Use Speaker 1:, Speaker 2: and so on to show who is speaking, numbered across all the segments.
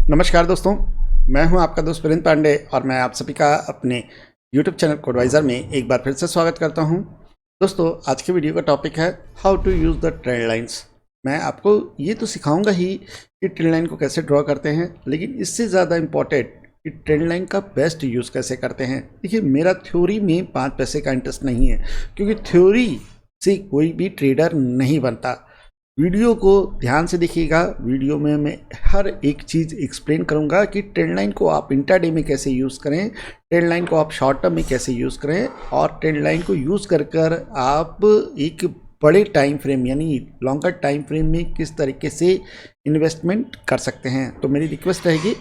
Speaker 1: नमस्कार दोस्तों, मैं हूं आपका दोस्त प्रिंस पांडे और मैं आप सभी का अपने YouTube चैनल कोडवाइज़र में एक बार फिर से स्वागत करता हूं। दोस्तों, आज के वीडियो का टॉपिक है how to use the trend lines. मैं आपको ये तो सिखाऊंगा ही कि ट्रेंड लाइन को कैसे ड्रॉ करते हैं, लेकिन इससे ज़्यादा इम्पॉर्टेंट कि ट्रेंड लाइन का बेस्ट यूज़ कैसे करते हैं। देखिए, मेरा थ्योरी में 5 पैसे का इंटरेस्ट नहीं है, क्योंकि थ्योरी से कोई भी ट्रेडर नहीं बनता। वीडियो को ध्यान से देखिएगा। वीडियो में मैं हर एक चीज़ एक्सप्लेन करूंगा कि ट्रेंड लाइन को आप इंट्राडे में कैसे यूज़ करें, ट्रेंड लाइन को आप शॉर्ट टर्म में कैसे यूज़ करें, और ट्रेंड लाइन को यूज़ कर आप एक बड़े टाइम फ्रेम यानी लॉन्गर टाइम फ्रेम में किस तरीके से इन्वेस्टमेंट कर सकते हैं। तो मेरी रिक्वेस्ट रहेगी,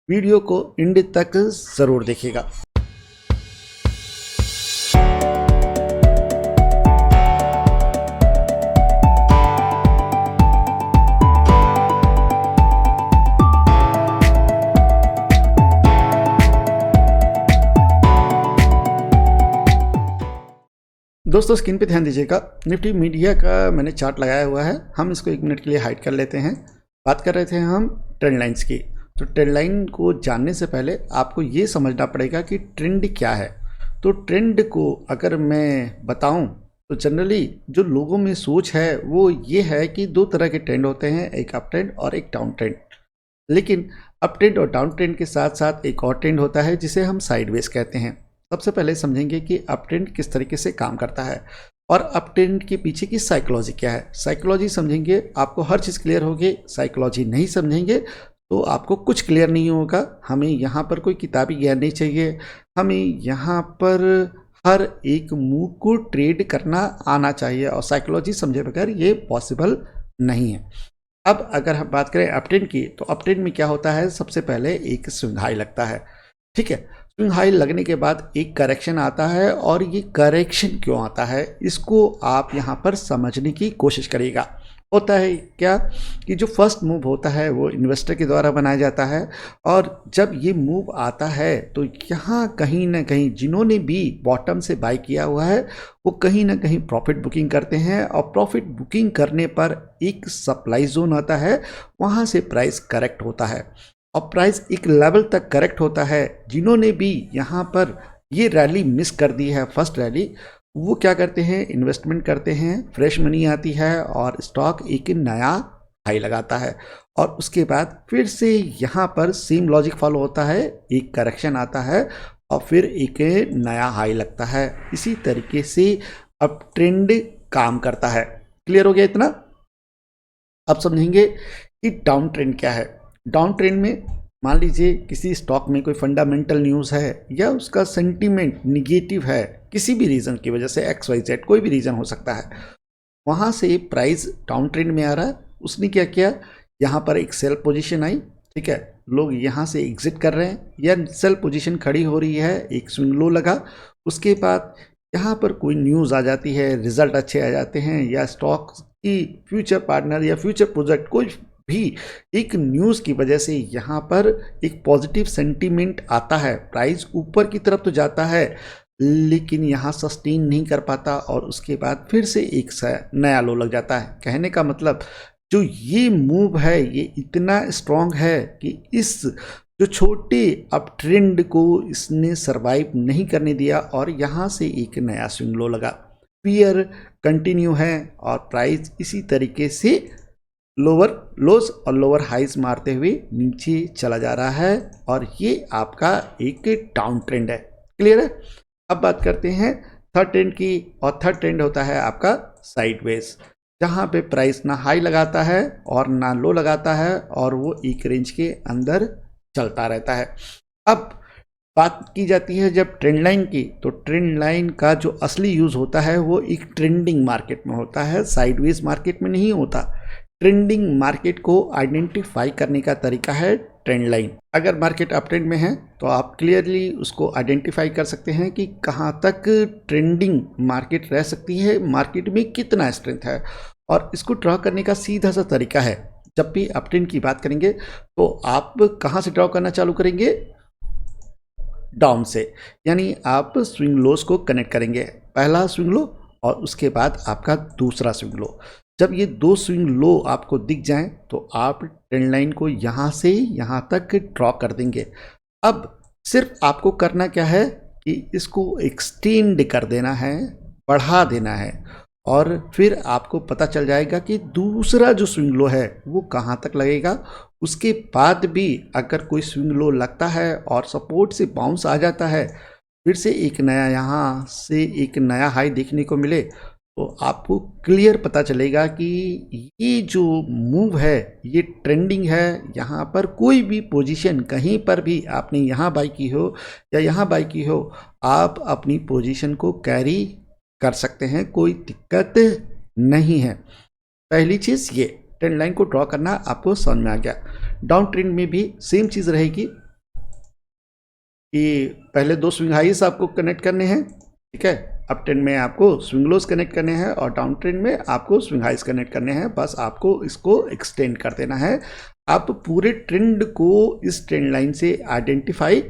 Speaker 1: वीडियो को एंड तक ज़रूर देखिएगा। दोस्तों, स्क्रीन पे ध्यान दीजिएगा। निफ्टी मीडिया का मैंने चार्ट लगाया हुआ है। हम इसको 1 मिनट के लिए हाइड कर लेते हैं। बात कर रहे थे हम ट्रेंड लाइंस की। तो ट्रेंड लाइन को जानने से पहले आपको ये समझना पड़ेगा कि ट्रेंड क्या है। तो ट्रेंड को अगर मैं बताऊं तो जनरली जो लोगों में सोच है वो ये है कि 2 तरह के ट्रेंड होते हैं, एक अप ट्रेंड और एक डाउन ट्रेंड। लेकिन अप ट्रेंड और डाउन ट्रेंड के साथ साथ एक और ट्रेंड होता है जिसे हम साइडवेज कहते हैं। सबसे पहले समझेंगे कि अप ट्रेंड किस तरीके से काम करता है और अप ट्रेंड के पीछे की साइकोलॉजी क्या है। साइकोलॉजी समझेंगे आपको हर चीज़ क्लियर होगी, साइकोलॉजी नहीं समझेंगे तो आपको कुछ क्लियर नहीं होगा। हमें यहाँ पर कोई किताबी ज्ञान नहीं चाहिए, हमें यहाँ पर हर एक मूव को ट्रेड करना आना चाहिए और साइकोलॉजी समझे बगैर ये पॉसिबल नहीं है। अब अगर हम बात करें अप ट्रेंड की, तो अप ट्रेंड में क्या होता है, सबसे पहले एक स्विंग हाई लगता है। ठीक है, स्विंग हाई लगने के बाद एक करेक्शन आता है, और ये करेक्शन क्यों आता है इसको आप यहाँ पर समझने की कोशिश करिएगा। होता है क्या कि जो फर्स्ट मूव होता है वो इन्वेस्टर के द्वारा बनाया जाता है, और जब ये मूव आता है तो यहाँ कहीं ना कहीं जिन्होंने भी बॉटम से बाय किया हुआ है वो कहीं ना कहीं प्रॉफिट बुकिंग करते हैं, और प्रॉफिट बुकिंग करने पर एक सप्लाई जोन आता है, वहाँ से प्राइस करेक्ट होता है और प्राइस एक लेवल तक करेक्ट होता है। जिन्होंने भी यहाँ पर ये रैली मिस कर दी है, फर्स्ट रैली, वो क्या करते हैं, इन्वेस्टमेंट करते हैं, फ्रेश मनी आती है और स्टॉक एक नया हाई लगाता है, और उसके बाद फिर से यहाँ पर सेम लॉजिक फॉलो होता है, एक करेक्शन आता है और फिर एक नया हाई लगता है। इसी तरीके से अब ट्रेंड काम करता है। क्लियर हो गया इतना? अब समझेंगे कि डाउन ट्रेंड क्या है। डाउन ट्रेंड में मान लीजिए किसी स्टॉक में कोई फंडामेंटल न्यूज़ है या उसका सेंटीमेंट निगेटिव है, किसी भी रीज़न की वजह से, XYZ कोई भी रीज़न हो सकता है, वहाँ से प्राइस डाउन ट्रेंड में आ रहा है। उसने क्या किया, यहाँ पर एक सेल पोजीशन आई, ठीक है, लोग यहाँ से एग्जिट कर रहे हैं या सेल पोजीशन खड़ी हो रही है, एक स्विंग लो लगा, उसके बाद यहाँ पर कोई न्यूज़ आ जाती है, रिजल्ट अच्छे आ जाते हैं, या स्टॉक की फ्यूचर पार्टनर या फ्यूचर प्रोजेक्ट कोई भी एक न्यूज़ की वजह से यहाँ पर एक पॉजिटिव सेंटीमेंट आता है, प्राइस ऊपर की तरफ तो जाता है लेकिन यहाँ सस्टेन नहीं कर पाता, और उसके बाद फिर से एक नया लो लग जाता है। कहने का मतलब जो ये मूव है ये इतना स्ट्रॉन्ग है कि इस जो छोटे अप ट्रेंड को इसने सरवाइव नहीं करने दिया, और यहाँ से एक नया स्विंग लो लगा। फियर कंटिन्यू है और प्राइस इसी तरीके से लोअर लोज और लोअर हाइज मारते हुए नीचे चला जा रहा है, और ये आपका एक डाउन ट्रेंड है। क्लियर है? अब बात करते हैं थर्ड ट्रेंड की, और थर्ड ट्रेंड होता है आपका साइडवेज, जहाँ पे प्राइस ना हाई लगाता है और ना लो लगाता है, और वो एक रेंज के अंदर चलता रहता है। अब बात की जाती है जब ट्रेंड लाइन की, तो ट्रेंड लाइन का जो असली यूज़ होता है वो एक ट्रेंडिंग मार्केट में होता है, साइडवेज मार्केट में नहीं होता। ट्रेंडिंग मार्केट को आइडेंटिफाई करने का तरीका है ट्रेंड लाइन। अगर मार्केट अप ट्रेंड में है तो आप क्लियरली उसको आइडेंटिफाई कर सकते हैं कि कहाँ तक ट्रेंडिंग मार्केट रह सकती है, मार्केट में कितना स्ट्रेंथ है, और इसको ड्रॉ करने का सीधा सा तरीका है। जब भी अप ट्रेंड की बात करेंगे तो आप कहाँ से ड्रॉ करना चालू करेंगे, डाउन से, यानी आप स्विंग लोस को कनेक्ट करेंगे, पहला स्विंग लो और उसके बाद आपका दूसरा स्विंग लो। जब ये 2 स्विंग लो आपको दिख जाएं तो आप ट्रेंड लाइन को यहाँ से यहाँ तक ड्रॉ कर देंगे। अब सिर्फ आपको करना क्या है कि इसको एक्सटेंड कर देना है, बढ़ा देना है, और फिर आपको पता चल जाएगा कि दूसरा जो स्विंग लो है वो कहाँ तक लगेगा। उसके बाद भी अगर कोई स्विंग लो लगता है और सपोर्ट से बाउंस आ जाता है, फिर से एक नया यहाँ से एक नया हाई देखने को मिले, तो आपको क्लियर पता चलेगा कि ये जो मूव है ये ट्रेंडिंग है। यहाँ पर कोई भी पोजीशन कहीं पर भी आपने यहाँ बाई की हो या यहाँ बाई की हो, आप अपनी पोजीशन को कैरी कर सकते हैं, कोई दिक्कत नहीं है। पहली चीज़ ये ट्रेंड लाइन को ड्रॉ करना आपको समझ में आ गया। डाउन ट्रेंड में भी सेम चीज़ रहेगी कि पहले 2 स्विंग हाइस आपको कनेक्ट करने हैं, ठीक है। अप ट्रेंड में आपको स्विंग लोज कनेक्ट करने हैं और डाउन ट्रेंड में आपको स्विंग हाइस कनेक्ट करने हैं। बस आपको इसको एक्सटेंड कर देना है। आप पूरे ट्रेंड को इस ट्रेंड लाइन से आइडेंटिफाई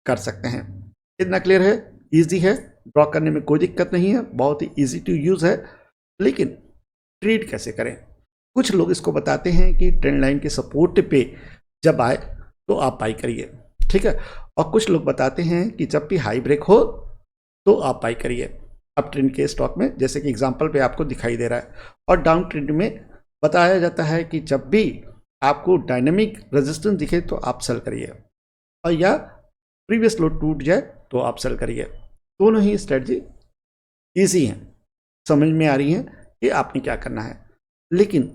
Speaker 1: कर सकते हैं। इतना क्लियर है, ईजी है, ड्रॉ करने में कोई दिक्कत नहीं है, बहुत ही ईजी टू यूज़ है। लेकिन ट्रेड कैसे करें? कुछ लोग इसको बताते हैं कि ट्रेंड लाइन के सपोर्ट पे जब आए तो आप बाई करिए, ठीक है। और कुछ लोग बताते हैं कि जब भी हाई ब्रेक हो तो आप बाई करिए अप ट्रेंड के स्टॉक में, जैसे कि एग्जांपल पे आपको दिखाई दे रहा है। और डाउन ट्रेंड में बताया जाता है कि जब भी आपको डायनेमिक रेजिस्टेंस दिखे तो आप सेल करिए, और या प्रीवियस लो टूट जाए तो आप सेल करिए। दोनों ही स्ट्रेटजी ईजी हैं, समझ में आ रही हैं कि आपने क्या करना है। लेकिन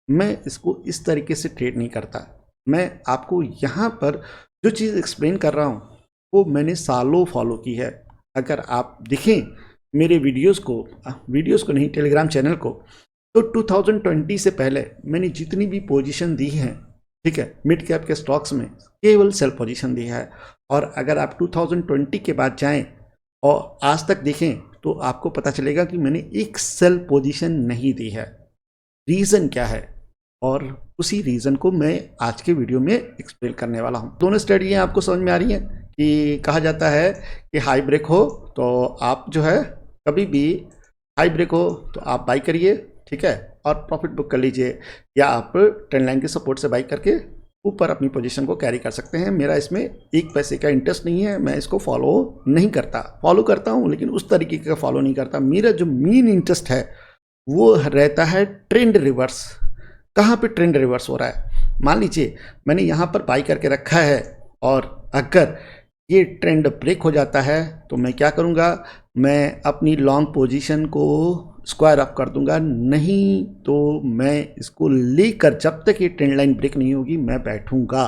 Speaker 1: मैं इसको इस तरीके से ट्रेड नहीं करता। मैं आपको यहाँ पर जो चीज़ एक्सप्लेन कर रहा हूँ वो मैंने सालों फॉलो की है। अगर आप देखें मेरे वीडियोस को नहीं, टेलीग्राम चैनल को, तो 2020 से पहले मैंने जितनी भी पोजीशन दी है, ठीक है, मिड कैप के स्टॉक्स में केवल सेल पोजीशन दी है। और अगर आप 2020 के बाद जाएं और आज तक देखें तो आपको पता चलेगा कि मैंने एक सेल पोजीशन नहीं दी है। रीज़न क्या है, और उसी रीज़न को मैं आज के वीडियो में एक्सप्लेन करने वाला हूँ। दोनों स्ट्रेटजियाँ आपको समझ में आ रही हैं कि कहा जाता है कि हाई ब्रेक हो तो आप जो है कभी भी हाई ब्रेक हो तो आप बाई करिए, ठीक है, और प्रॉफिट बुक कर लीजिए, या आप ट्रेंड लाइन के सपोर्ट से बाई करके ऊपर अपनी पोजीशन को कैरी कर सकते हैं। मेरा इसमें एक पैसे का इंटरेस्ट नहीं है, मैं इसको फॉलो नहीं करता। फॉलो करता हूँ लेकिन उस तरीके का फॉलो नहीं करता। मेरा जो मेन इंटरेस्ट है वो रहता है ट्रेंड रिवर्स। कहाँ पे ट्रेंड रिवर्स हो रहा है? मान लीजिए मैंने यहाँ पर बाई करके रखा है और अगर ये ट्रेंड ब्रेक हो जाता है तो मैं क्या करूँगा? मैं अपनी लॉन्ग पोजीशन को स्क्वायर अप कर दूंगा, नहीं तो मैं इसको लेकर जब तक ये ट्रेंड लाइन ब्रेक नहीं होगी मैं बैठूंगा,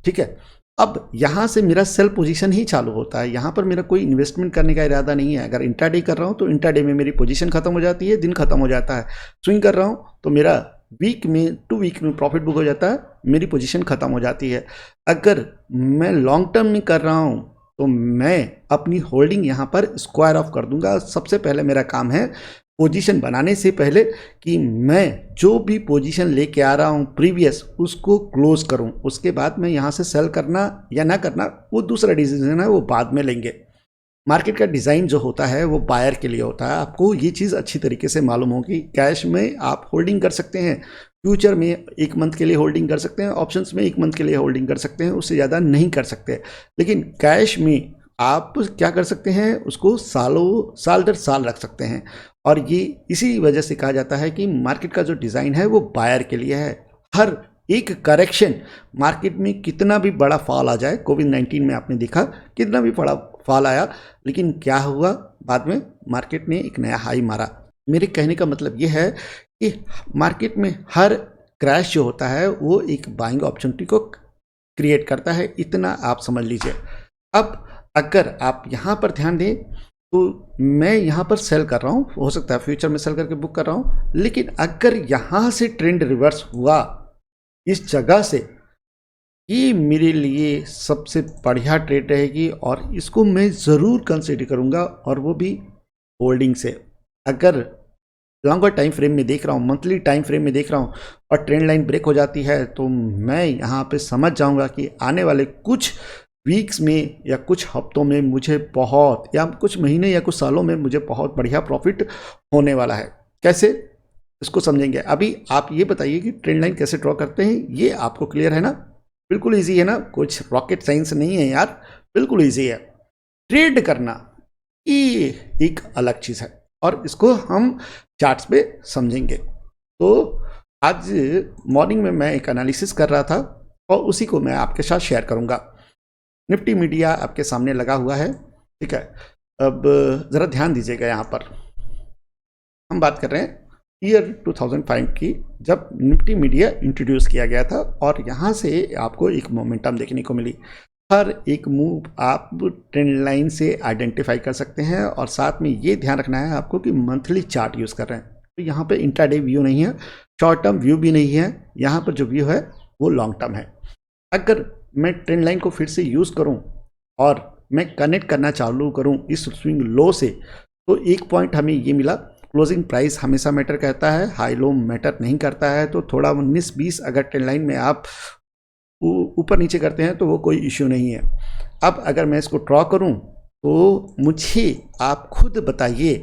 Speaker 1: ठीक है। अब यहाँ से मेरा सेल पोजीशन ही चालू होता है। यहाँ पर मेरा कोई इन्वेस्टमेंट करने का इरादा नहीं है। अगर इंट्राडे कर रहा हूँ तो इंट्राडे में मेरी पोजीशन खत्म हो जाती है, दिन खत्म हो जाता है। स्विंग कर रहा हूँ तो मेरा वीक में 2 वीक में प्रॉफिट बुक हो जाता है, मेरी पोजीशन खत्म हो जाती है। अगर मैं लॉन्ग टर्म में कर रहा हूँ तो मैं अपनी होल्डिंग यहाँ पर स्क्वायर ऑफ कर दूंगा। सबसे पहले मेरा काम है पोजीशन बनाने से पहले कि मैं जो भी पोजीशन लेके आ रहा हूँ प्रीवियस, उसको क्लोज करूँ। उसके बाद मैं यहाँ से सेल करना या ना करना वो दूसरा डिसीजन है, वो बाद में लेंगे। मार्केट का डिज़ाइन जो होता है वो बायर के लिए होता है। आपको ये चीज़ अच्छी तरीके से मालूम होगी। कैश में आप होल्डिंग कर सकते हैं, फ्यूचर में 1 मंथ के लिए होल्डिंग कर सकते हैं, ऑप्शंस में 1 मंथ के लिए होल्डिंग कर सकते हैं, उससे ज़्यादा नहीं कर सकते। लेकिन कैश में आप क्या कर सकते हैं, उसको साल दर साल रख सकते हैं। और ये इसी वजह से कहा जाता है कि मार्केट का जो डिज़ाइन है वो बायर के लिए है। हर एक करेक्शन, मार्केट में कितना भी बड़ा फॉल आ जाए, कोविड-19 में आपने देखा कितना भी बड़ा फॉल आया, लेकिन क्या हुआ, बाद में मार्केट ने एक नया हाई मारा। मेरे कहने का मतलब ये है कि मार्केट में हर क्रैश जो होता है वो एक बाइंग अपॉर्चुनिटी को क्रिएट करता है, इतना आप समझ लीजिए। अब अगर आप यहाँ पर ध्यान दें तो मैं यहाँ पर सेल कर रहा हूँ, हो सकता है फ्यूचर में सेल करके बुक कर रहा हूँ, लेकिन अगर यहाँ से ट्रेंड रिवर्स हुआ इस जगह से, ये मेरे लिए सबसे बढ़िया ट्रेड रहेगी और इसको मैं ज़रूर कंसिडर करूँगा, और वो भी होल्डिंग से। अगर लॉन्गर टाइम फ्रेम में देख रहा हूँ, मंथली टाइम फ्रेम में देख रहा हूँ और ट्रेंड लाइन ब्रेक हो जाती है, तो मैं यहाँ पे समझ जाऊँगा कि आने वाले कुछ वीक्स में या कुछ हफ्तों में मुझे बहुत, या कुछ महीने या कुछ सालों में मुझे बहुत बढ़िया प्रॉफिट होने वाला है। कैसे? इसको समझेंगे। अभी आप ये बताइए कि ट्रेंड लाइन कैसे ड्रॉ करते हैं, ये आपको क्लियर है ना? बिल्कुल ईजी है ना, कुछ रॉकेट साइंस नहीं है यार, बिल्कुल ईजी है। ट्रेड करना ये एक अलग चीज़ है और इसको हम चार्ट्स पे समझेंगे। तो आज मॉर्निंग में मैं एक एनालिसिस कर रहा था और उसी को मैं आपके साथ शेयर करूंगा। निफ्टी मीडिया आपके सामने लगा हुआ है, ठीक है। अब ज़रा ध्यान दीजिएगा, यहाँ पर हम बात कर रहे हैं ईयर 2005 की, जब निफ्टी मीडिया इंट्रोड्यूस किया गया था और यहाँ से आपको एक मोमेंटम देखने को मिली। हर एक मूव आप ट्रेंड लाइन से आइडेंटिफाई कर सकते हैं और साथ में ये ध्यान रखना है आपको कि मंथली चार्ट यूज़ कर रहे हैं। तो यहाँ पे इंट्राडे व्यू नहीं है, शॉर्ट टर्म व्यू भी नहीं है, यहाँ पर जो व्यू है वो लॉन्ग टर्म है। अगर मैं ट्रेंड लाइन को फिर से यूज़ करूँ और मैं कनेक्ट करना चालू करूँ इस स्विंग लो से, तो एक पॉइंट हमें ये मिला, क्लोजिंग प्राइस हमेशा मैटर करता है, हाई लो मैटर नहीं करता है। तो थोड़ा 19-20 अगर ट्रेंड लाइन में आप ऊपर नीचे करते हैं तो वो कोई इश्यू नहीं है। अब अगर मैं इसको ड्रॉ करूं तो मुझे आप खुद बताइए,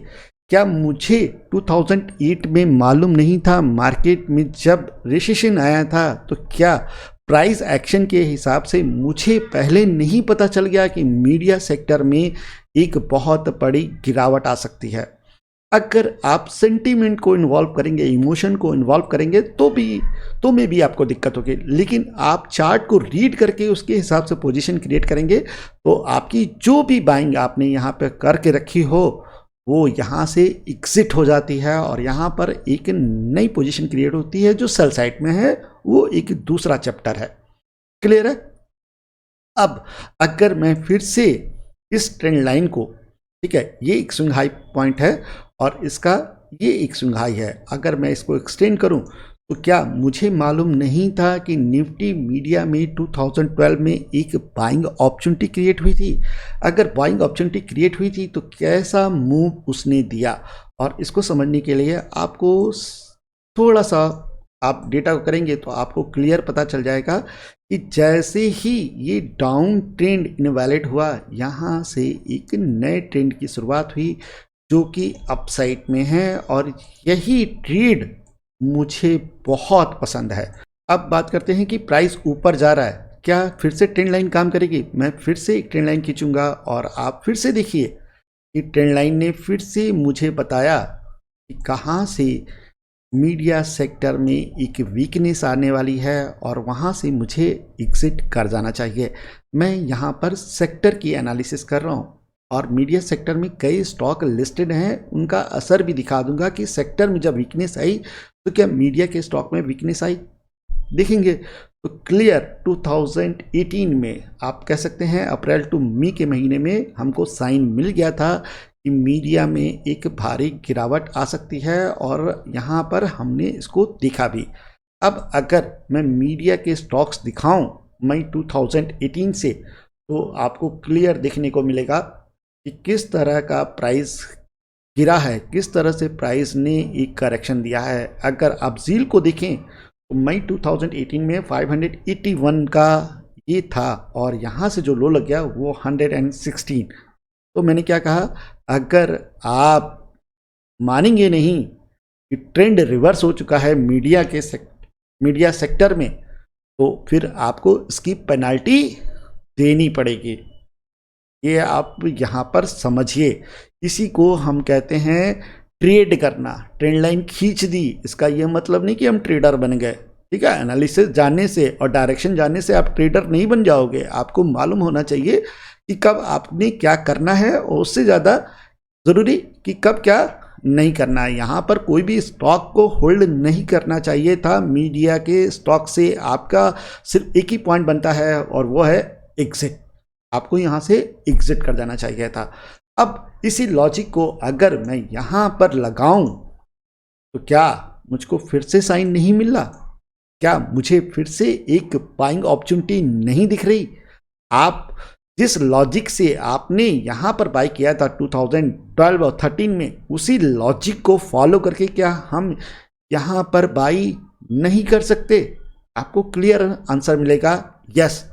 Speaker 1: क्या मुझे 2008 में मालूम नहीं था मार्केट में जब रिसेशन आया था, तो क्या प्राइस एक्शन के हिसाब से मुझे पहले नहीं पता चल गया कि मीडिया सेक्टर में एक बहुत बड़ी गिरावट आ सकती है? अगर आप सेंटीमेंट को इन्वॉल्व करेंगे, इमोशन को इन्वॉल्व करेंगे तो में भी आपको दिक्कत होगी, लेकिन आप चार्ट को रीड करके उसके हिसाब से पोजीशन क्रिएट करेंगे तो आपकी जो भी बाइंग आपने यहाँ पे करके रखी हो वो यहाँ से एग्जिट हो जाती है और यहाँ पर एक नई पोजीशन क्रिएट होती है जो सेल साइड में है, वो एक दूसरा चैप्टर है। क्लियर है? अब अगर मैं फिर से इस ट्रेंड लाइन को, ठीक है, ये एक स्विंग हाई पॉइंट है और इसका ये एक स्विंग हाई है, अगर मैं इसको एक्सटेंड करूं तो क्या मुझे मालूम नहीं था कि निफ्टी मीडिया में 2012 में एक बाइंग अपॉर्चुनिटी क्रिएट हुई थी? अगर बाइंग अपॉर्चुनिटी क्रिएट हुई थी तो कैसा मूव उसने दिया? और इसको समझने के लिए आपको थोड़ा सा आप डेटा को करेंगे तो आपको क्लियर पता चल जाएगा कि जैसे ही ये डाउन ट्रेंड इनवैलिड हुआ, यहाँ से एक नए ट्रेंड की शुरुआत हुई जो कि अपसाइड में है और यही ट्रेड मुझे बहुत पसंद है। अब बात करते हैं कि प्राइस ऊपर जा रहा है, क्या फिर से ट्रेंड लाइन काम करेगी? मैं फिर से एक ट्रेंड लाइन खींचूंगा और आप फिर से देखिए कि ट्रेंड लाइन ने फिर से मुझे बताया कि कहाँ से मीडिया सेक्टर में एक वीकनेस आने वाली है और वहाँ से मुझे एग्जिट कर जाना चाहिए। मैं यहाँ पर सेक्टर की एनालिसिस कर रहा हूँ और मीडिया सेक्टर में कई स्टॉक लिस्टेड हैं, उनका असर भी दिखा दूंगा कि सेक्टर में जब वीकनेस आई तो क्या मीडिया के स्टॉक में वीकनेस आई, देखेंगे। तो क्लियर 2018 में आप कह सकते हैं अप्रैल टू मई के महीने में हमको साइन मिल गया था कि मीडिया में एक भारी गिरावट आ सकती है और यहाँ पर हमने इसको देखा भी। अब अगर मैं मीडिया के स्टॉक्स दिखाऊं मई 2018 से तो आपको क्लियर देखने को मिलेगा कि किस तरह का प्राइस गिरा है, किस तरह से प्राइस ने एक करेक्शन दिया है। अगर आप जील को देखें तो मई 2018 में 581 का ये था और यहाँ से जो लो लग गया वो 116। तो मैंने क्या कहा, अगर आप मानेंगे नहीं कि ट्रेंड रिवर्स हो चुका है मीडिया सेक्टर में, तो फिर आपको इसकी पेनाल्टी देनी पड़ेगी। ये आप यहाँ पर समझिए, इसी को हम कहते हैं ट्रेड करना। ट्रेंड लाइन खींच दी, इसका ये मतलब नहीं कि हम ट्रेडर बन गए, ठीक है। एनालिसिस जानने से और डायरेक्शन जानने से आप ट्रेडर नहीं बन जाओगे। आपको मालूम होना चाहिए कि कब आपने क्या करना है और उससे ज़्यादा ज़रूरी कि कब क्या नहीं करना है। यहाँ पर कोई भी स्टॉक को होल्ड नहीं करना चाहिए था। मीडिया के स्टॉक से आपका सिर्फ एक ही पॉइंट बनता है और वो है एग्जिट। आपको यहाँ से एग्जिट कर देना चाहिए था। अब इसी लॉजिक को अगर मैं यहाँ पर लगाऊं तो क्या मुझको फिर से साइन नहीं मिल रहा? क्या मुझे फिर से एक बाइंग अपॉर्चुनिटी नहीं दिख रही? आप जिस लॉजिक से आपने यहाँ पर बाई किया था 2012 और 13 में, उसी लॉजिक को फॉलो करके क्या हम यहाँ पर बाई नहीं कर सकते? आपको क्लियर आंसर मिलेगा यस।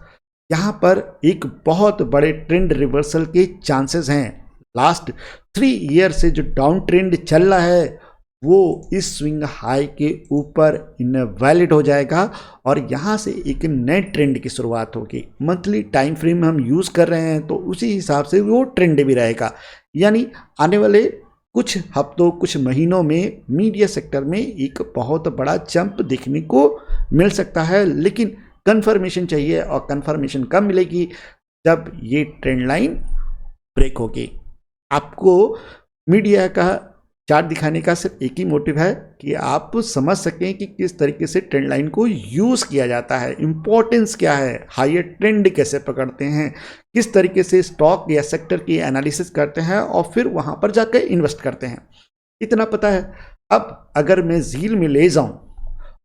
Speaker 1: यहाँ पर एक बहुत बड़े ट्रेंड रिवर्सल के चांसेस हैं। लास्ट 3 ईयर से जो डाउन ट्रेंड चल रहा है वो इस स्विंग हाई के ऊपर इनवैलिड हो जाएगा और यहाँ से एक नए ट्रेंड की शुरुआत होगी। मंथली टाइम फ्रेम हम यूज़ कर रहे हैं तो उसी हिसाब से वो ट्रेंड भी रहेगा। यानी आने वाले कुछ हफ्तों कुछ महीनों में मीडिया सेक्टर में एक बहुत बड़ा जंप देखने को मिल सकता है, लेकिन कंफर्मेशन चाहिए और कंफर्मेशन कब मिलेगी? जब ये ट्रेंड लाइन ब्रेक होगी। आपको मीडिया का चार्ट दिखाने का सिर्फ एक ही मोटिव है कि आप समझ सकें कि किस तरीके से ट्रेंड लाइन को यूज़ किया जाता है, इंपॉर्टेंस क्या है, हायर ट्रेंड कैसे पकड़ते हैं, किस तरीके से स्टॉक या सेक्टर की एनालिसिस करते हैं और फिर वहां पर जाकर इन्वेस्ट करते हैं, इतना पता है। अब अगर मैं झील में ले जाऊं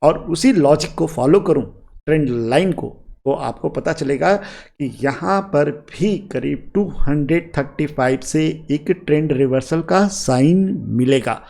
Speaker 1: और उसी लॉजिक को फॉलो करूं ट्रेंड लाइन को, तो आपको पता चलेगा कि यहाँ पर भी करीब 235 से एक ट्रेंड रिवर्सल का साइन मिलेगा।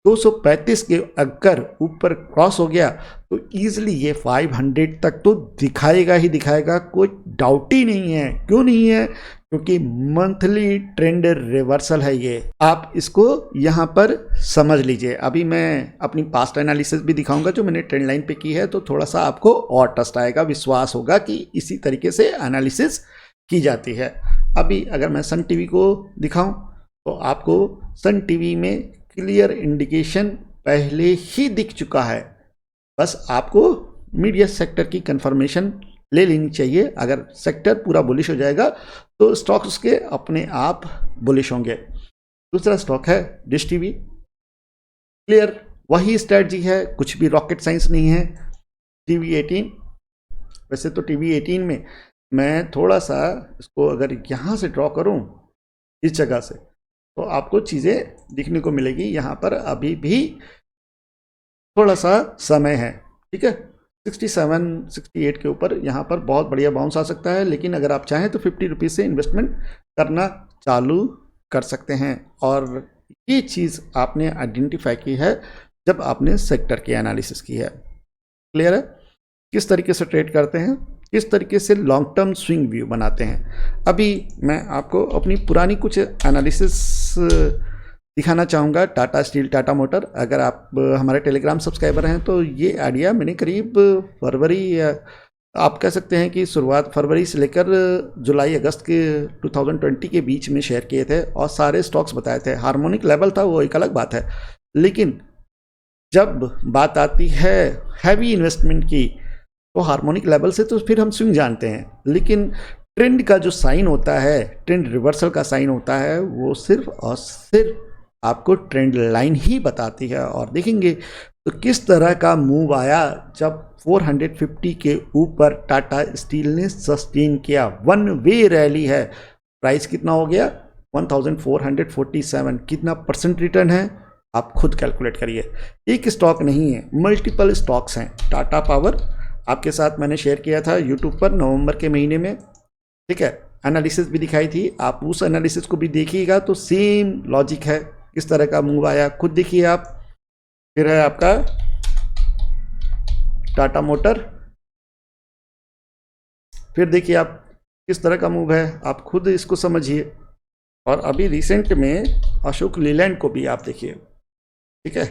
Speaker 1: 235 के अगर ऊपर क्रॉस हो गया तो ईजिली ये 500 तक तो दिखाएगा ही दिखाएगा, कोई डाउट ही नहीं है। क्यों नहीं है? क्योंकि मंथली ट्रेंड रिवर्सल है ये। आप इसको यहाँ पर समझ लीजिए। अभी मैं अपनी पास्ट एनालिसिस भी दिखाऊंगा जो मैंने ट्रेंड लाइन पे की है, तो थोड़ा सा आपको और ट्रस्ट आएगा, विश्वास होगा कि इसी तरीके से एनालिसिस की जाती है। अभी अगर मैं सन टीवी को दिखाऊं तो आपको सन टीवी में क्लियर इंडिकेशन पहले ही दिख चुका है। बस आपको मीडिया सेक्टर की कंफर्मेशन ले लेनी चाहिए। अगर सेक्टर पूरा बुलिश हो जाएगा तो स्टॉक्स के अपने आप बुलिश होंगे। दूसरा स्टॉक है डिश टीवी। क्लियर वही स्ट्रेटजी है, कुछ भी रॉकेट साइंस नहीं है। टीवी 18, वैसे तो टीवी 18 में मैं थोड़ा सा इसको अगर यहाँ से ड्रॉ करूँ इस जगह से, तो आपको चीज़ें दिखने को मिलेगी। यहाँ पर अभी भी थोड़ा सा समय है, ठीक है। 67 68 के ऊपर यहाँ पर बहुत बढ़िया बाउंस आ सकता है, लेकिन अगर आप चाहें तो 50 रुपीज़ से इन्वेस्टमेंट करना चालू कर सकते हैं। और ये चीज़ आपने आइडेंटिफाई की है जब आपने सेक्टर की एनालिसिस की है। क्लियर है? किस तरीके से ट्रेड करते हैं, किस तरीके से लॉन्ग टर्म स्विंग व्यू बनाते हैं। अभी मैं आपको अपनी पुरानी कुछ एनालिसिस दिखाना चाहूँगा। टाटा स्टील, टाटा मोटर, अगर आप हमारे टेलीग्राम सब्सक्राइबर हैं तो ये आइडिया मैंने करीब फरवरी, आप कह सकते हैं कि शुरुआत फरवरी से लेकर जुलाई अगस्त के 2020 के बीच में शेयर किए थे और सारे स्टॉक्स बताए थे। हार्मोनिक लेवल था वो एक अलग बात है, लेकिन जब बात आती है हैवी इन्वेस्टमेंट की तो हार्मोनिक लेवल से तो फिर हम स्विंग जानते हैं, लेकिन ट्रेंड का जो साइन होता है, ट्रेंड रिवर्सल का साइन होता है, वो सिर्फ और सिर्फ आपको ट्रेंड लाइन ही बताती है। और देखेंगे तो किस तरह का मूव आया जब 450 के ऊपर टाटा स्टील ने सस्टेन किया। वन वे रैली है, प्राइस कितना हो गया 1447, कितना परसेंट रिटर्न है आप खुद कैलकुलेट करिए। एक स्टॉक नहीं है, मल्टीपल स्टॉक्स हैं। टाटा पावर आपके साथ मैंने शेयर किया था यूट्यूब पर नवंबर के महीने में, ठीक है, एनालिसिस भी दिखाई थी, आप उस एनालिसिस को भी देखिएगा तो सेम लॉजिक है। किस तरह का मूव आया खुद देखिए आप। फिर है आपका टाटा मोटर, फिर देखिए आप किस तरह का मूव है, आप खुद इसको समझिए। और अभी रिसेंट में अशोक लीलैंड को भी आप देखिए, ठीक है।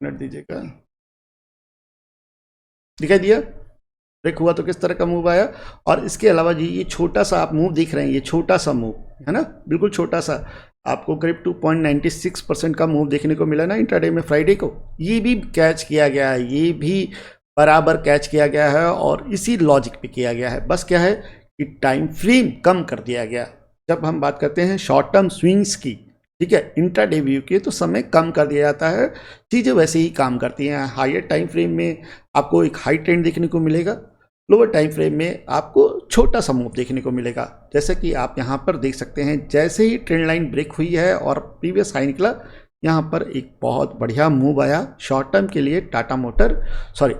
Speaker 1: मिनट दीजिएगा, दिखाई दिया ब्रेक हुआ तो किस तरह का मूव आया। और इसके अलावा जी ये छोटा सा आप मूव देख रहे हैं, ये छोटा सा मूव है ना, बिल्कुल छोटा सा, आपको करीब 2.96% का मूव देखने को मिला ना इंट्राडे में फ्राइडे को। ये भी कैच किया गया है, ये भी बराबर कैच किया गया है और इसी लॉजिक पे किया गया है। बस क्या है कि टाइम फ्रेम कम कर दिया गया। जब हम बात करते हैं शॉर्ट टर्म स्विंग्स की, ठीक है, इंट्राडे व्यू के, तो समय कम कर दिया जाता है, चीज़ें वैसे ही काम करती हैं। हायर टाइम फ्रेम में आपको एक हाई ट्रेंड देखने को मिलेगा, लोअर टाइम फ्रेम में आपको छोटा सा मूव देखने को मिलेगा। जैसे कि आप यहाँ पर देख सकते हैं, जैसे ही ट्रेंड लाइन ब्रेक हुई है और प्रीवियस हाई निकला, यहाँ पर एक बहुत बढ़िया मूव आया। शॉर्ट टर्म के लिए Tata motor, sorry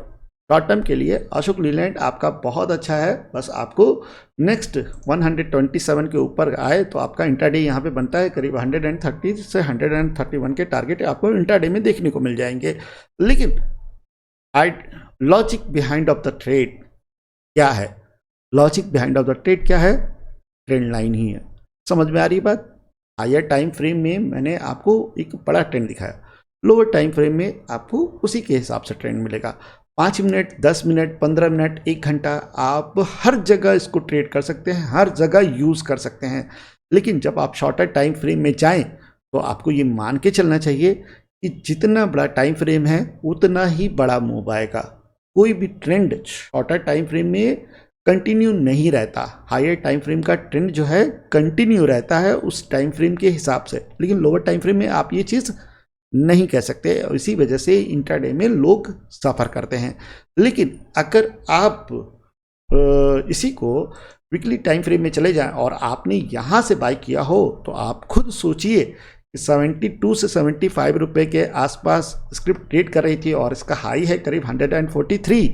Speaker 1: short term के लिए अशोक लीलैंड आपका बहुत अच्छा है। बस आपको नेक्स्ट 127 के ऊपर आए तो आपका इंट्राडे यहाँ पे बनता है, करीब 130 से 131 के टारगेट आपको इंट्राडे में देखने को मिल जाएंगे। लेकिन logic behind of the trade क्या है? Logic behind of the trade क्या है? ट्रेंड लाइन ही है। समझ में आ रही बात? हायर टाइम फ्रेम में मैंने आपको एक बड़ा ट्रेंड दिखाया, लोअर टाइम फ्रेम में आपको उसी के हिसाब से ट्रेंड मिलेगा। 5 मिनट, 10 मिनट, 15 मिनट, 1 घंटा, आप हर जगह इसको ट्रेड कर सकते हैं, हर जगह यूज़ कर सकते हैं। लेकिन जब आप शॉर्टर टाइम फ्रेम में जाएं तो आपको ये मान के चलना चाहिए कि जितना बड़ा टाइम फ्रेम है उतना ही बड़ा मूव आएगा। कोई भी ट्रेंड शॉर्टर टाइम फ्रेम में कंटिन्यू नहीं रहता। हायर टाइम फ्रेम का ट्रेंड जो है कंटिन्यू रहता है उस टाइम फ्रेम के हिसाब से, लेकिन लोअर टाइम फ्रेम में आप ये चीज़ नहीं कह सकते, और इसी वजह से इंट्राडे में लोग सफ़र करते हैं। लेकिन अगर आप इसी को वीकली टाइम फ्रेम में चले जाएं और आपने यहाँ से बाई किया हो तो आप खुद सोचिए कि 72 से 75 रुपये के आसपास स्क्रिप्ट ट्रेड कर रही थी और इसका हाई है करीब 143।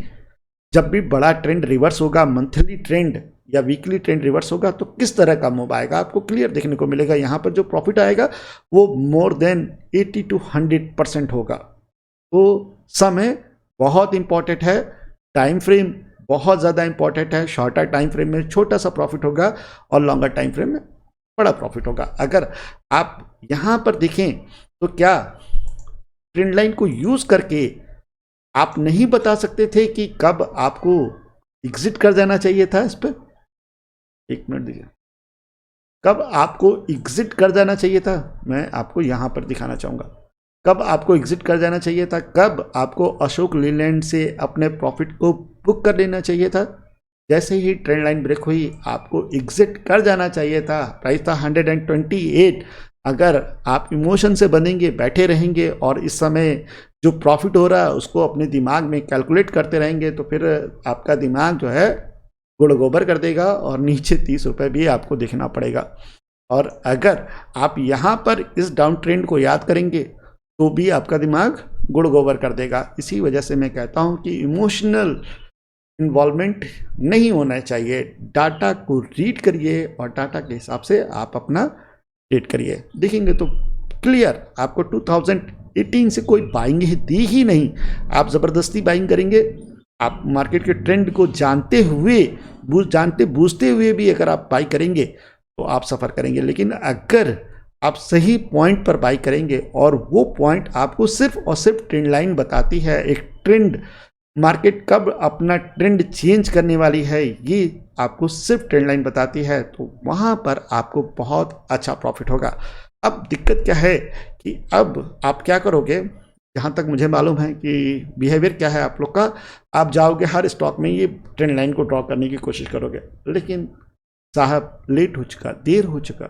Speaker 1: जब भी बड़ा ट्रेंड रिवर्स होगा, मंथली ट्रेंड या वीकली ट्रेंड रिवर्स होगा, तो किस तरह का मूव आएगा आपको क्लियर देखने को मिलेगा। यहाँ पर जो प्रॉफिट आएगा वो मोर देन 80 to 100% होगा। तो समय बहुत इंपॉर्टेंट है, टाइम फ्रेम बहुत ज़्यादा इंपॉर्टेंट है। शॉर्टर टाइम फ्रेम में छोटा सा प्रॉफिट होगा और लॉन्गर टाइम फ्रेम में बड़ा प्रॉफिट होगा। अगर आप यहाँ पर देखें तो क्या ट्रेंड लाइन को यूज़ करके आप नहीं बता सकते थे कि कब आपको एग्जिट कर जाना चाहिए था? इस पर 1 मिनट दीजिए, कब आपको एग्जिट कर जाना चाहिए था? मैं आपको यहां पर दिखाना चाहूंगा कब आपको एग्जिट कर जाना चाहिए था, कब आपको अशोक लीलैंड से अपने प्रॉफिट को बुक कर लेना चाहिए था। जैसे ही ट्रेंड लाइन ब्रेक हुई आपको एग्जिट कर जाना चाहिए था। प्राइस था 128। अगर आप इमोशन से बनेंगे, बैठे रहेंगे और इस समय जो प्रॉफिट हो रहा है उसको अपने दिमाग में कैलकुलेट करते रहेंगे तो फिर आपका दिमाग जो है गुड़ गोबर कर देगा और नीचे 30 रुपये भी आपको देखना पड़ेगा। और अगर आप यहाँ पर इस डाउन ट्रेंड को याद करेंगे तो भी आपका दिमाग गुड़ गोबर कर देगा। इसी वजह से मैं कहता हूँ कि इमोशनल इन्वॉल्वमेंट नहीं होना चाहिए। डाटा को रीड करिए और डाटा के हिसाब से आप अपना ट्रेड करिए। देखेंगे तो क्लियर आपको 2018 से कोई बाइंग दी ही नहीं। आप ज़बरदस्ती बाइंग करेंगे, आप मार्केट के ट्रेंड को जानते हुए बूझते हुए भी अगर आप बाई करेंगे तो आप सफ़र करेंगे। लेकिन अगर आप सही पॉइंट पर बाई करेंगे और वो पॉइंट आपको सिर्फ और सिर्फ ट्रेंड लाइन बताती है, एक ट्रेंड मार्केट कब अपना ट्रेंड चेंज करने वाली है ये आपको सिर्फ ट्रेंड लाइन बताती है, तो वहाँ पर आपको बहुत अच्छा प्रॉफिट होगा। अब दिक्कत क्या है कि अब आप क्या करोगे, जहाँ तक मुझे मालूम है कि बिहेवियर क्या है आप लोग का, आप जाओगे हर स्टॉक में ये ट्रेंड लाइन को ड्रॉ करने की कोशिश करोगे। लेकिन साहब लेट हो चुका, देर हो चुका,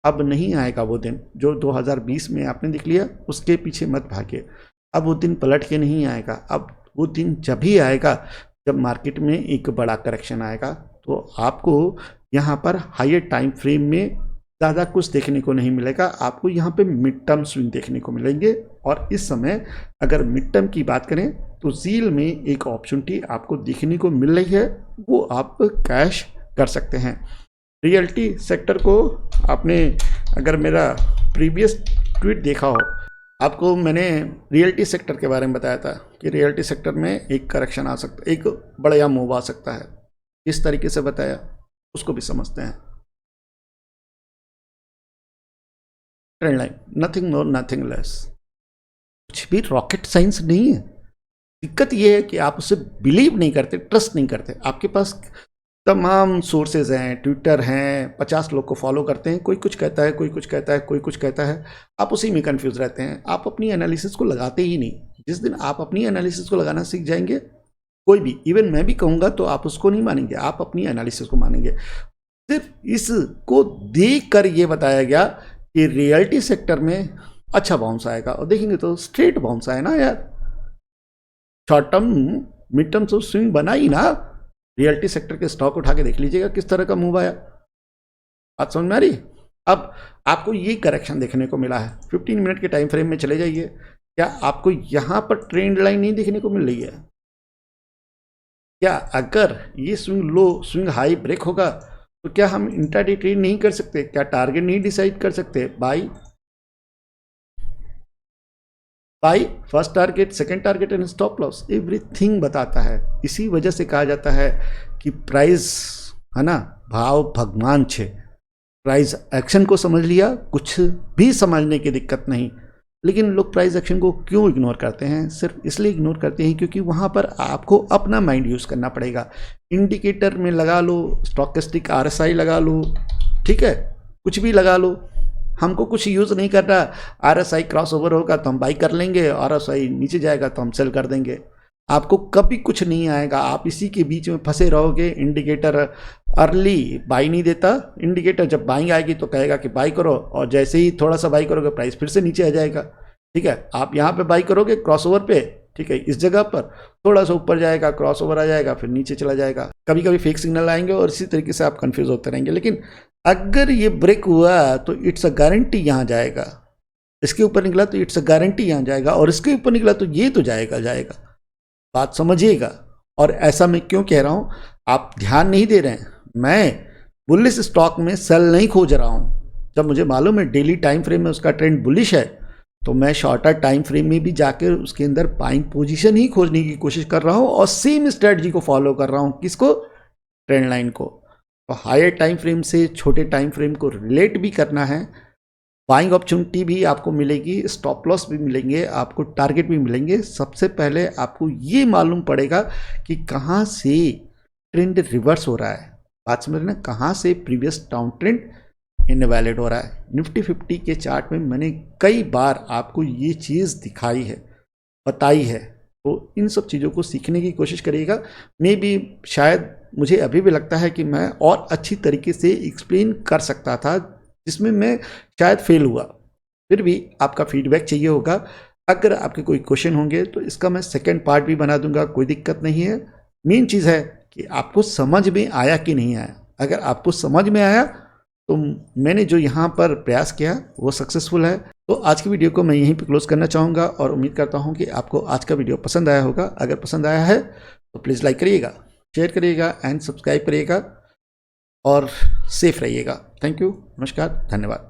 Speaker 1: अब नहीं आएगा वो दिन जो 2020 में आपने देख लिया। उसके पीछे मत भागिए, अब वो दिन पलट के नहीं आएगा। अब वो दिन जब ही आएगा जब मार्केट में एक बड़ा करेक्शन आएगा। तो आपको यहाँ पर हायर टाइम फ्रेम में ज़्यादा कुछ देखने को नहीं मिलेगा, आपको यहाँ पे मिड टर्म स्विंग देखने को मिलेंगे। और इस समय अगर मिड टर्म की बात करें तो जील में एक अपॉर्चुनिटी आपको देखने को मिल रही है, वो आप कैश कर सकते हैं। रियल्टी सेक्टर को आपने अगर मेरा प्रीवियस ट्वीट देखा हो, आपको मैंने रियल्टी सेक्टर के बारे में बताया था कि रियल्टी सेक्टर में एक करेक्शन आ सकता है, एक बड़ा मूव आ सकता है। किस तरीके से बताया उसको भी समझते हैं। Trend line, nothing more nothing less, कुछ भी रॉकेट साइंस नहीं है। दिक्कत ये है कि आप उसे बिलीव नहीं करते, ट्रस्ट नहीं करते। आपके पास तमाम सोर्सेज हैं, ट्विटर हैं, 50 लोग को फॉलो करते हैं, कोई कुछ कहता है, कोई कुछ कहता है, कोई कुछ कहता है, आप उसी में कंफ्यूज रहते हैं। आप अपनी एनालिसिस को लगाते ही नहीं। जिस दिन आप अपनी एनालिसिस को लगाना सीख जाएंगे, कोई भी, इवन मैं भी कहूँगा तो आप उसको नहीं मानेंगे, आप अपनी एनालिसिस को मानेंगे। सिर्फ इसको देख कर ये बताया गया कि रियल्टी सेक्टर में अच्छा बाउंस आएगा, और देखेंगे तो स्ट्रेट बाउंस आया ना यार। शॉर्ट टर्म मिड टर्म तो स्विंग बना ही ना। रियल्टी सेक्टर के स्टॉक उठा के देख लीजिएगा किस तरह का मूव आया। बात समझ में आ रही? अब आपको ये करेक्शन देखने को मिला है। 15 मिनट के टाइम फ्रेम में चले जाइए, क्या आपको यहां पर ट्रेंड लाइन नहीं देखने को मिल रही है? क्या अगर ये swing low swing high break होगा तो क्या हम इंट्राडे ट्रेड नहीं कर सकते? क्या टारगेट नहीं डिसाइड कर सकते? By first target, second target and stop loss, everything बताता है। इसी वजह से कहा जाता है कि प्राइस है ना भाव भगवान छे, प्राइस एक्शन को समझ लिया, कुछ भी समझने की दिक्कत नहीं। लेकिन लोग प्राइस एक्शन को क्यों इग्नोर करते हैं? सिर्फ इसलिए इग्नोर करते हैं क्योंकि वहाँ पर आपको अपना माइंड यूज़ करना पड़ेगा। इंडिकेटर में लगा लो, स्टॉकेस्टिक RSI लगा लो, ठीक है, कुछ भी लगा लो, हमको कुछ यूज़ नहीं करना। RSI क्रॉस ओवर होगा तो हम बाई कर लेंगे, RSI नीचे जाएगा तो हम सेल कर देंगे। आपको कभी कुछ नहीं आएगा, आप इसी के बीच में फंसे रहोगे। इंडिकेटर अर्ली बाई नहीं देता, इंडिकेटर जब बाइंग आएगी तो कहेगा कि बाई करो, और जैसे ही थोड़ा सा बाई करोगे प्राइस फिर से नीचे आ जाएगा। ठीक है, आप यहाँ पे बाई करोगे क्रॉसओवर पे, ठीक है, इस जगह पर थोड़ा सा ऊपर जाएगा, क्रॉसओवर आ जाएगा, फिर नीचे चला जाएगा। कभी कभी फेक सिग्नल आएंगे और इसी तरीके से आप कंफ्यूज होते रहेंगे। लेकिन अगर ये ब्रेक हुआ तो इट्स अ गारंटी यहाँ जाएगा, इसके ऊपर निकला तो इट्स अ गारंटी यहाँ जाएगा, और इसके ऊपर निकला तो ये तो जाएगा। बात समझिएगा। और ऐसा मैं क्यों कह रहा हूँ, आप ध्यान नहीं दे रहे हैं। मैं बुलिश स्टॉक में सेल नहीं खोज रहा हूँ। जब मुझे मालूम है डेली टाइम फ्रेम में उसका ट्रेंड बुलिश है, तो मैं शॉर्टर टाइम फ्रेम में भी जाकर उसके अंदर बाइंग पोजीशन ही खोजने की कोशिश कर रहा हूँ, और सेम स्ट्रेटजी को फॉलो कर रहा हूँ। किसको? ट्रेंड लाइन को। तो हायर टाइम फ्रेम से छोटे टाइम फ्रेम को रिलेट भी करना है। बाइंग अपॉर्चुनिटी भी आपको मिलेगी, स्टॉप लॉस भी मिलेंगे, आपको टारगेट भी मिलेंगे। सबसे पहले आपको ये मालूम पड़ेगा कि कहाँ से ट्रेंड रिवर्स हो रहा है। बात समझ रहे ना, कहाँ से प्रीवियस डाउन ट्रेंड इनवैलिड हो रहा है। निफ्टी 50 के चार्ट में मैंने कई बार आपको ये चीज़ दिखाई है, बताई है। तो इन सब चीज़ों को सीखने की कोशिश करिएगा। मे बी शायद मुझे अभी भी लगता है कि मैं और अच्छी तरीके से एक्सप्लेन कर सकता था, जिसमें मैं शायद फेल हुआ। फिर भी आपका फीडबैक चाहिए होगा। अगर आपके कोई क्वेश्चन होंगे तो इसका मैं सेकंड पार्ट भी बना दूंगा, कोई दिक्कत नहीं है। मेन चीज़ है कि आपको समझ में आया कि नहीं आया। अगर आपको समझ में आया तो मैंने जो यहाँ पर प्रयास किया वो सक्सेसफुल है। तो आज की वीडियो को मैं यहीं पर क्लोज करना चाहूँगा, और उम्मीद करता हूँ कि आपको आज का वीडियो पसंद आया होगा। अगर पसंद आया है तो प्लीज़ लाइक करिएगा, शेयर करिएगा एंड सब्सक्राइब करिएगा, और सेफ रहिएगा। थैंक यू, नमस्कार, धन्यवाद।